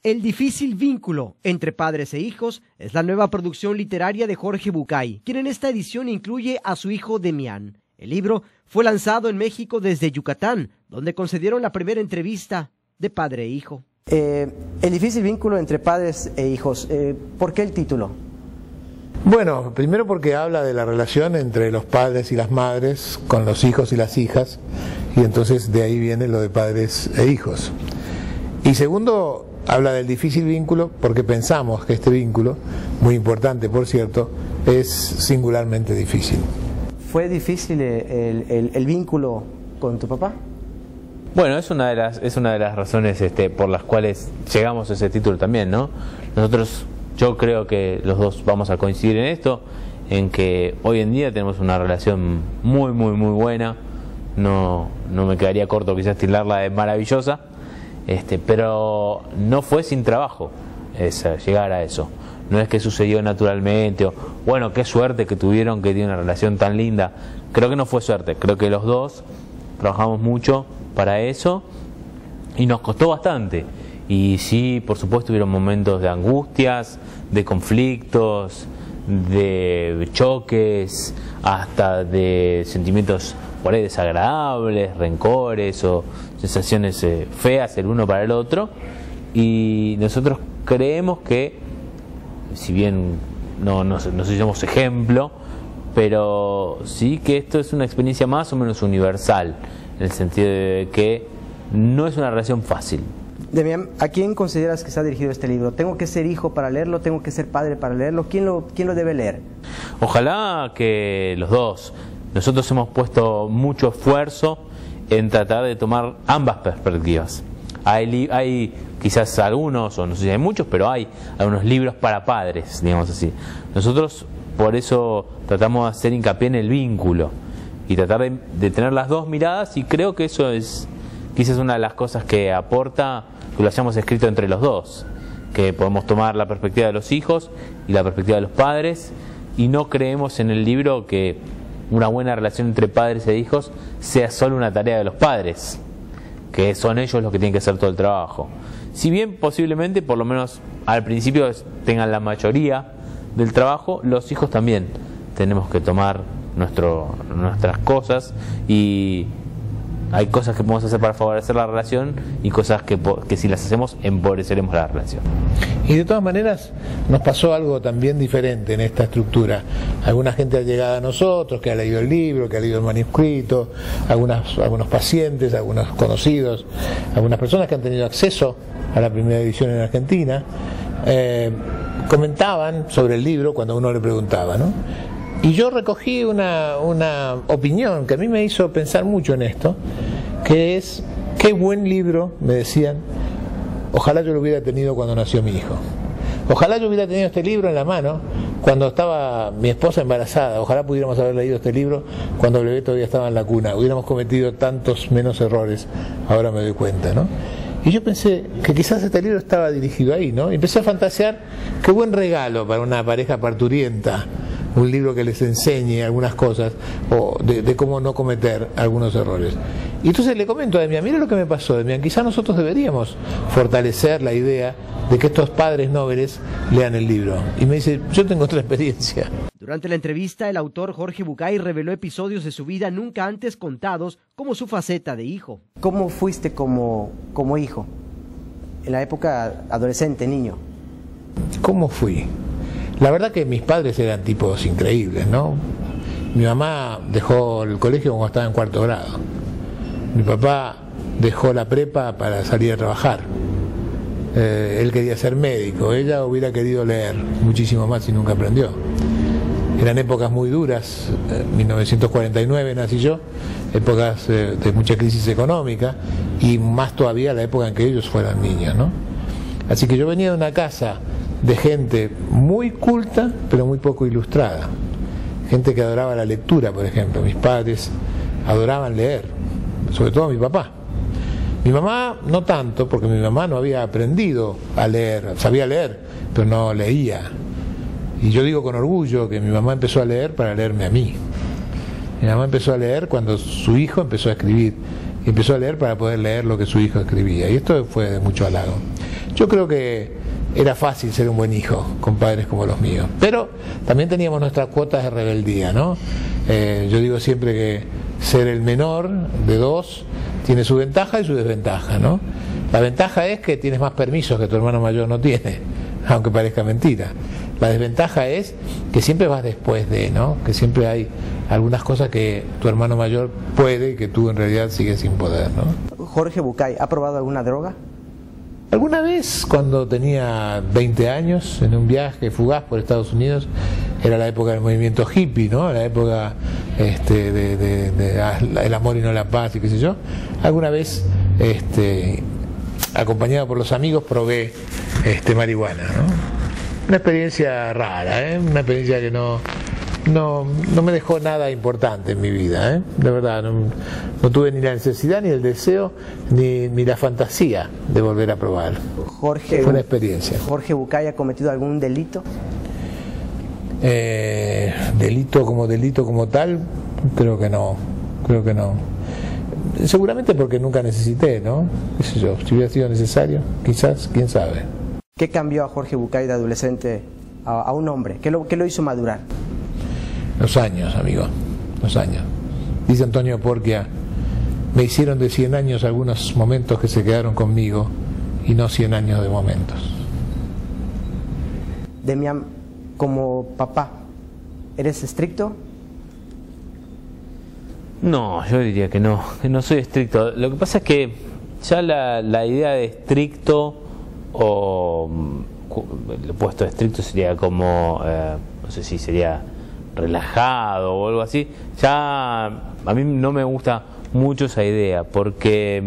El difícil vínculo entre padres e hijos es la nueva producción literaria de Jorge Bucay, quien en esta edición incluye a su hijo Demián. El libro fue lanzado en México desde Yucatán, donde concedieron la primera entrevista de padre e hijo. El difícil vínculo entre padres e hijos, ¿por qué el título? Bueno, primero porque habla de la relación entre los padres y las madres con los hijos y las hijas, y entonces de ahí viene lo de padres e hijos. Y segundo, habla del difícil vínculo porque pensamos que este vínculo, muy importante por cierto, es singularmente difícil. ¿Fue difícil el vínculo con tu papá? Bueno, es una de las razones por las cuales llegamos a ese título también, ¿no? Yo creo que los dos vamos a coincidir en esto, en que hoy en día tenemos una relación muy buena. No me quedaría corto quizás tildarla de maravillosa, pero no fue sin trabajo llegar a eso. No es que sucedió naturalmente, o bueno, qué suerte que tuvieron, que tienen una relación tan linda. Creo que no fue suerte, creo que los dos trabajamos mucho para eso y nos costó bastante. Y sí, por supuesto, hubieron momentos de angustias, de conflictos, de choques, hasta de sentimientos por ahí desagradables, rencores o sensaciones feas el uno para el otro. Y nosotros creemos que, si bien no somos ejemplo, pero sí que esto es una experiencia más o menos universal, en el sentido de que no es una relación fácil. Demián, ¿a quién consideras que está dirigido este libro? ¿Tengo que ser hijo para leerlo? ¿Tengo que ser padre para leerlo? ¿Quién lo debe leer? Ojalá que los dos. Nosotros hemos puesto mucho esfuerzo en tratar de tomar ambas perspectivas. Hay quizás algunos, o no sé si hay muchos, pero hay algunos libros para padres, digamos así. Nosotros por eso tratamos de hacer hincapié en el vínculo y tratar de tener las dos miradas, y creo que eso es quizás una de las cosas que aporta que lo hayamos escrito entre los dos, que podemos tomar la perspectiva de los hijos y la perspectiva de los padres, y no creemos en el libro que una buena relación entre padres e hijos sea solo una tarea de los padres, que son ellos los que tienen que hacer todo el trabajo. Si bien posiblemente, por lo menos al principio, tengan la mayoría del trabajo, los hijos también tenemos que tomar nuestras cosas, y hay cosas que podemos hacer para favorecer la relación y cosas que si las hacemos empobreceremos la relación. Y de todas maneras nos pasó algo también diferente en esta estructura. Alguna gente ha llegado a nosotros, que ha leído el libro, que ha leído el manuscrito, algunos pacientes, algunos conocidos, algunas personas que han tenido acceso a la primera edición en Argentina, comentaban sobre el libro cuando uno le preguntaba, ¿no? Y yo recogí una opinión que a mí me hizo pensar mucho en esto, que es: qué buen libro, me decían, ojalá yo lo hubiera tenido cuando nació mi hijo. Ojalá yo hubiera tenido este libro en la mano cuando estaba mi esposa embarazada. Ojalá pudiéramos haber leído este libro cuando el bebé todavía estaba en la cuna. Hubiéramos cometido tantos menos errores, ahora me doy cuenta, ¿no? Y yo pensé que quizás este libro estaba dirigido ahí, ¿no? Y empecé a fantasear: qué buen regalo para una pareja parturienta, un libro que les enseñe algunas cosas, o de cómo no cometer algunos errores. Y entonces le comento a Demián: mira lo que me pasó, Demián, quizás nosotros deberíamos fortalecer la idea de que estos padres nobles lean el libro. Y me dice: yo tengo otra experiencia. Durante la entrevista, el autor Jorge Bucay reveló episodios de su vida nunca antes contados, como su faceta de hijo. ¿Cómo fuiste como hijo? En la época adolescente, niño. ¿Cómo fui? La verdad que mis padres eran tipos increíbles, ¿no? Mi mamá dejó el colegio cuando estaba en 4º grado. Mi papá dejó la prepa para salir a trabajar. Él quería ser médico, ella hubiera querido leer muchísimo más y nunca aprendió. Eran épocas muy duras, 1949 nací yo, épocas de mucha crisis económica, y más todavía la época en que ellos fueran niños, ¿no? Así que yo venía de una casa de gente muy culta, pero muy poco ilustrada. Gente que adoraba la lectura, por ejemplo. Mis padres adoraban leer, sobre todo mi papá. Mi mamá no tanto, porque mi mamá no había aprendido a leer, sabía leer, pero no leía. Y yo digo con orgullo que mi mamá empezó a leer para leerme a mí. Mi mamá empezó a leer cuando su hijo empezó a escribir. Y empezó a leer para poder leer lo que su hijo escribía. Y esto fue de mucho halago. Yo creo que era fácil ser un buen hijo con padres como los míos, pero también teníamos nuestras cuotas de rebeldía, ¿no? Yo digo siempre que ser el menor de dos tiene su ventaja y su desventaja, ¿no? La ventaja es que tienes más permisos que tu hermano mayor no tiene, aunque parezca mentira. La desventaja es que siempre vas después de, ¿no? Que siempre hay algunas cosas que tu hermano mayor puede y que tú en realidad sigues sin poder, ¿no? Jorge Bucay, ¿ha probado alguna droga? Alguna vez, cuando tenía 20 años, en un viaje fugaz por Estados Unidos, era la época del movimiento hippie, ¿no? La época el amor y no la paz y qué sé yo. Alguna vez, acompañado por los amigos, probé marihuana, ¿no? Una experiencia rara, una experiencia que no me dejó nada importante en mi vida, de verdad, no tuve ni la necesidad, ni el deseo, ni la fantasía de volver a probar. Jorge, fue una experiencia. ¿Jorge Bucay ha cometido algún delito? Delito como tal, creo que no. Seguramente porque nunca necesité, ¿no? ¿Qué sé yo? Si hubiera sido necesario, quizás, quién sabe. ¿Qué cambió a Jorge Bucay de adolescente a un hombre? ¿Qué lo hizo madurar? Los años, amigo, los años. Dice Antonio Porquia, me hicieron de 100 años algunos momentos que se quedaron conmigo y no 100 años de momentos. Demián, como papá, ¿eres estricto? No, yo diría que no soy estricto. Lo que pasa es que ya la idea de estricto, o el puesto de estricto sería como, no sé si sería relajado o algo así, ya a mí no me gusta mucho esa idea, porque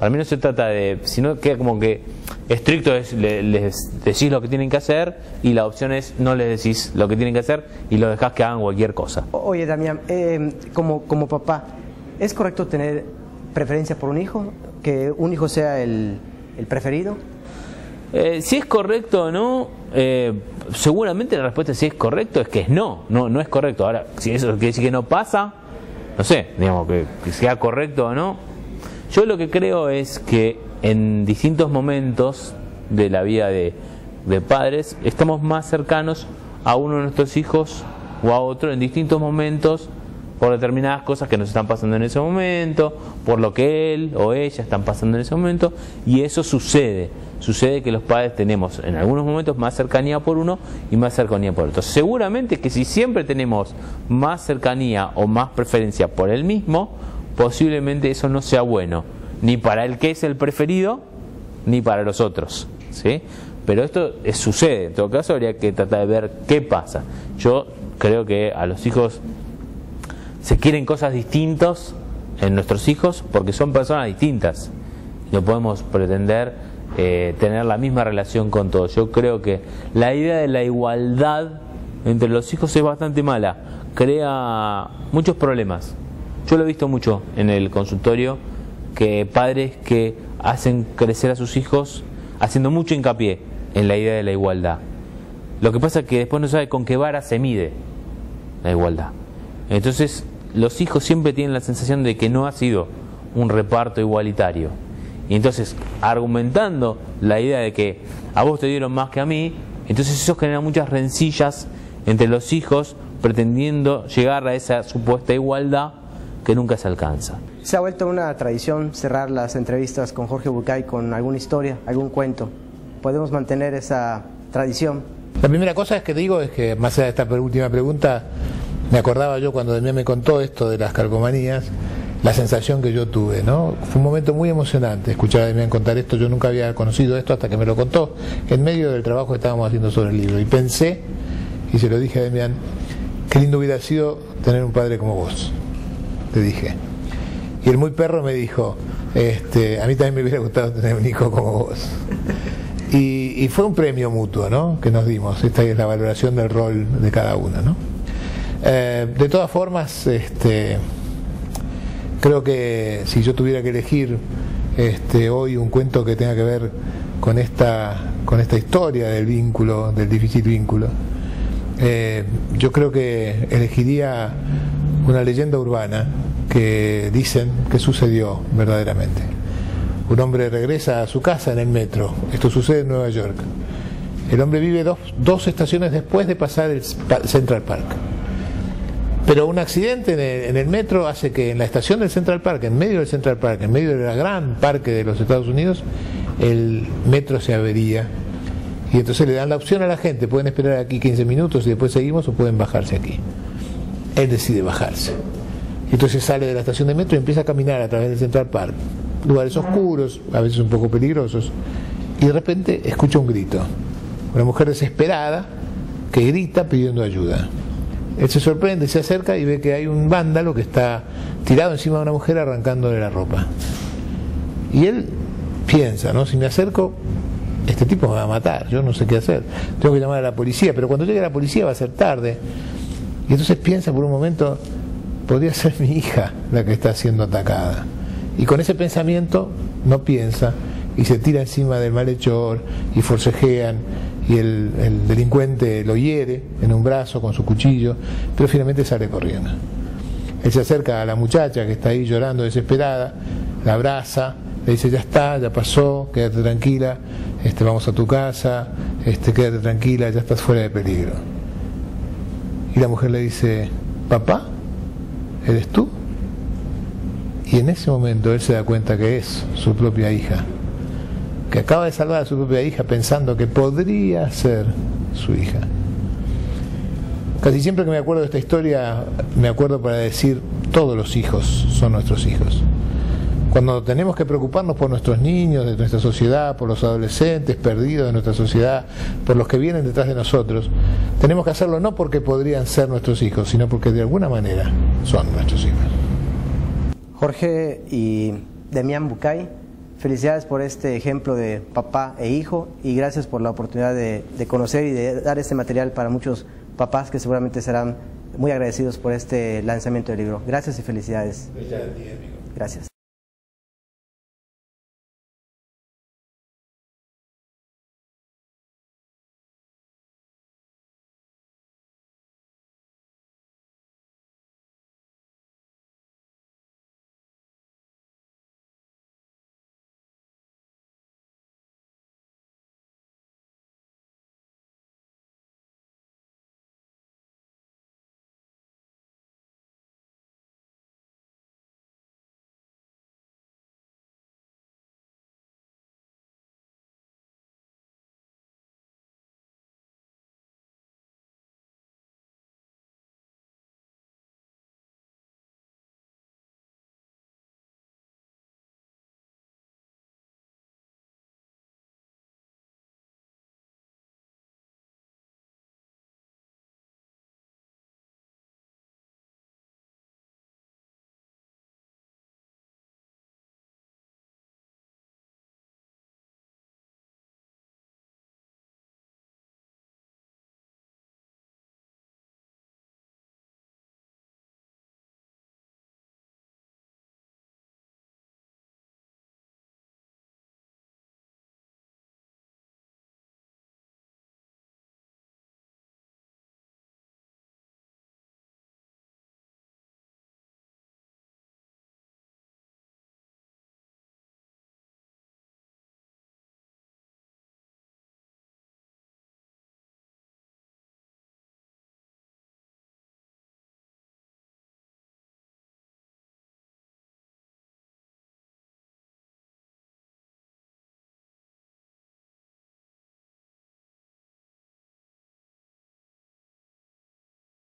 para mí no se trata de, sino que como que estricto es les decís lo que tienen que hacer y la opción es no les decís lo que tienen que hacer y lo dejás que hagan cualquier cosa. Oye, Damián, como papá, ¿es correcto tener preferencia por un hijo? ¿Que un hijo sea el preferido? Si es correcto o no, seguramente la respuesta si es correcto es que es no es correcto. Ahora, si eso quiere decir que no pasa, no sé, digamos que sea correcto o no. Yo lo que creo es que en distintos momentos de la vida de padres estamos más cercanos a uno de nuestros hijos o a otro en distintos momentos por determinadas cosas que nos están pasando en ese momento, por lo que él o ella están pasando en ese momento, y eso sucede que los padres tenemos en algunos momentos más cercanía por uno y más cercanía por otro. Seguramente que si siempre tenemos más cercanía o más preferencia por el mismo, posiblemente eso no sea bueno, ni para el que es el preferido, ni para los otros, ¿sí? Pero esto sucede, en todo caso habría que tratar de ver qué pasa. Yo creo que a los hijos se quieren cosas distintas en nuestros hijos porque son personas distintas. No podemos pretender tener la misma relación con todos. Yo creo que la idea de la igualdad entre los hijos es bastante mala, crea muchos problemas. Yo lo he visto mucho en el consultorio, que padres que hacen crecer a sus hijos haciendo mucho hincapié en la idea de la igualdad. Lo que pasa es que después no sabe con qué vara se mide la igualdad. Entonces los hijos siempre tienen la sensación de que no ha sido un reparto igualitario. Y entonces, argumentando la idea de que a vos te dieron más que a mí, entonces eso genera muchas rencillas entre los hijos pretendiendo llegar a esa supuesta igualdad que nunca se alcanza. Se ha vuelto una tradición cerrar las entrevistas con Jorge Bucay con alguna historia, algún cuento. ¿Podemos mantener esa tradición? La primera cosa es que digo es que, más allá de esta última pregunta, me acordaba yo cuando Demián me contó esto de las calcomanías, la sensación que yo tuve, ¿no? Fue un momento muy emocionante escuchar a Demián contar esto. Yo nunca había conocido esto hasta que me lo contó en medio del trabajo que estábamos haciendo sobre el libro, y pensé, y se lo dije a Demián, qué lindo hubiera sido tener un padre como vos, te dije. Y el muy perro me dijo, a mí también me hubiera gustado tener un hijo como vos. Y fue un premio mutuo, ¿no?, que nos dimos. Esta es la valoración del rol de cada uno, ¿no? De todas formas, creo que si yo tuviera que elegir hoy un cuento que tenga que ver con esta historia del vínculo, del difícil vínculo, yo creo que elegiría una leyenda urbana que dicen que sucedió verdaderamente. Un hombre regresa a su casa en el metro. Esto sucede en Nueva York. El hombre vive dos estaciones después de pasar el Central Park. Pero un accidente en el metro hace que en la estación del Central Park, en medio del Central Park, en medio del gran parque de los Estados Unidos, el metro se avería. Y entonces le dan la opción a la gente: pueden esperar aquí 15 minutos y después seguimos, o pueden bajarse aquí. Él decide bajarse. Y entonces sale de la estación de metro y empieza a caminar a través del Central Park. Lugares oscuros, a veces un poco peligrosos. Y de repente escucha un grito. Una mujer desesperada que grita pidiendo ayuda. Él se sorprende, se acerca y ve que hay un vándalo que está tirado encima de una mujer arrancándole la ropa. Y él piensa, ¿no? Si me acerco, este tipo me va a matar, yo no sé qué hacer. Tengo que llamar a la policía, pero cuando llegue la policía va a ser tarde. Y entonces piensa por un momento: podría ser mi hija la que está siendo atacada. Y con ese pensamiento no piensa y se tira encima del malhechor y forcejean, y el delincuente lo hiere en un brazo con su cuchillo, pero finalmente sale corriendo. Él se acerca a la muchacha que está ahí llorando desesperada, la abraza, le dice: ya está, ya pasó, quédate tranquila, vamos a tu casa, quédate tranquila, ya estás fuera de peligro. Y la mujer le dice: papá, ¿eres tú? Y en ese momento él se da cuenta que es su propia hija, que acaba de salvar a su propia hija pensando que podría ser su hija. Casi siempre que me acuerdo de esta historia, me acuerdo para decir: todos los hijos son nuestros hijos. Cuando tenemos que preocuparnos por nuestros niños, de nuestra sociedad, por los adolescentes perdidos de nuestra sociedad, por los que vienen detrás de nosotros, tenemos que hacerlo no porque podrían ser nuestros hijos, sino porque de alguna manera son nuestros hijos. Jorge y Demián Bucay, felicidades por este ejemplo de papá e hijo, y gracias por la oportunidad de conocer y de dar este material para muchos papás que seguramente serán muy agradecidos por este lanzamiento del libro. Gracias y felicidades. Gracias a ti, amigo. Gracias.